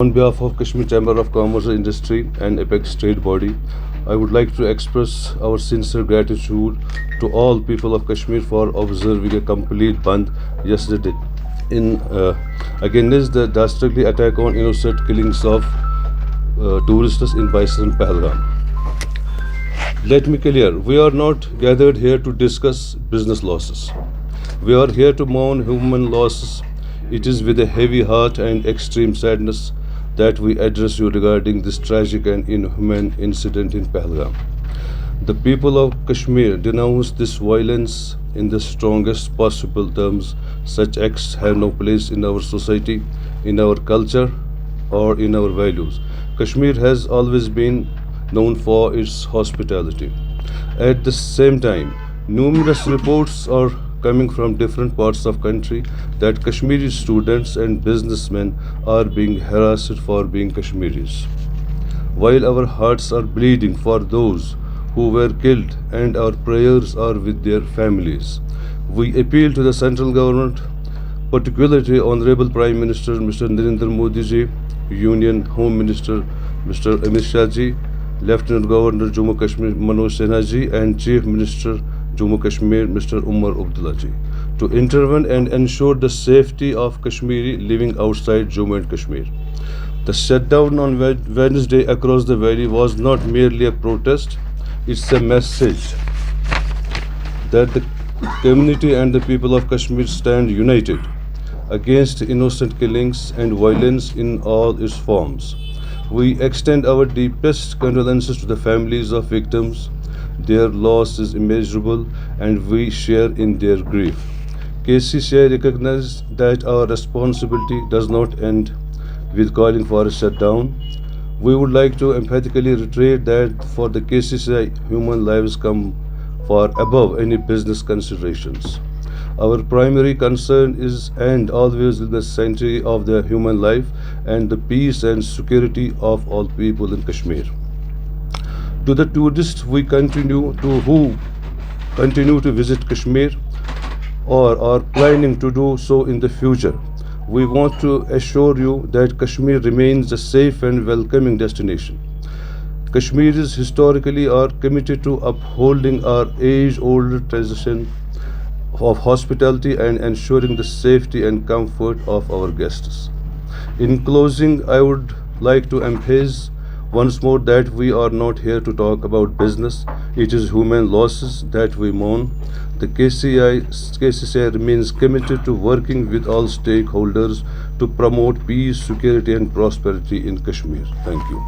On behalf of Kashmir Chamber of Commerce and Industry and Apex Trade Body, I would like to express our sincere gratitude to all people of Kashmir for observing a complete Bandh yesterday in against the dastardly attack on innocent killings of tourists in Bison Pahalgam. Let me clear, we are not gathered here to discuss business losses. We are here to mourn human losses. It is with a heavy heart and extreme sadness that we address you regarding this tragic and inhumane incident in Pahalgam. The people of Kashmir denounce this violence in the strongest possible terms. Such acts have no place in our society, in our culture, or in our values. Kashmir has always been known for its hospitality. At the same time, numerous reports are coming from different parts of country that Kashmiri students and businessmen are being harassed for being Kashmiris. While our hearts are bleeding for those who were killed and our prayers are with their families, we appeal to the central government, particularly Honorable Prime Minister Mr. Narendra Modi ji, Union Home Minister Mr. Amit Shah ji, Lieutenant Governor Jammu Kashmir Manoj Sinha ji, and Chief Minister Jammu Kashmir Mr. Umar Abdullah ji, to intervene and ensure the safety of Kashmiri living outside Jammu and Kashmir. The shutdown on Wednesday across the valley was not merely a protest, it's a message that the community and the people of Kashmir stand united against innocent killings and violence in all its forms. We extend our deepest condolences to the families of victims. Their loss is immeasurable and we share in their grief. KCCI recognizes that our responsibility does not end with calling for a shutdown. We would like to emphatically reiterate that for the KCCI, human lives come far above any business considerations. Our primary concern is and always will be the sanctity of the human life and the peace and security of all people in Kashmir. To the tourists who continue to visit Kashmir or are planning to do so in the future, we want to assure you that Kashmir remains a safe and welcoming destination. Kashmiris historically are committed to upholding our age-old tradition of hospitality and ensuring the safety and comfort of our guests. In closing, I would like to emphasize once more that we are not here to talk about business. It is human losses that we mourn. The KCCI remains committed to working with all stakeholders to promote peace, security and prosperity in Kashmir. Thank you.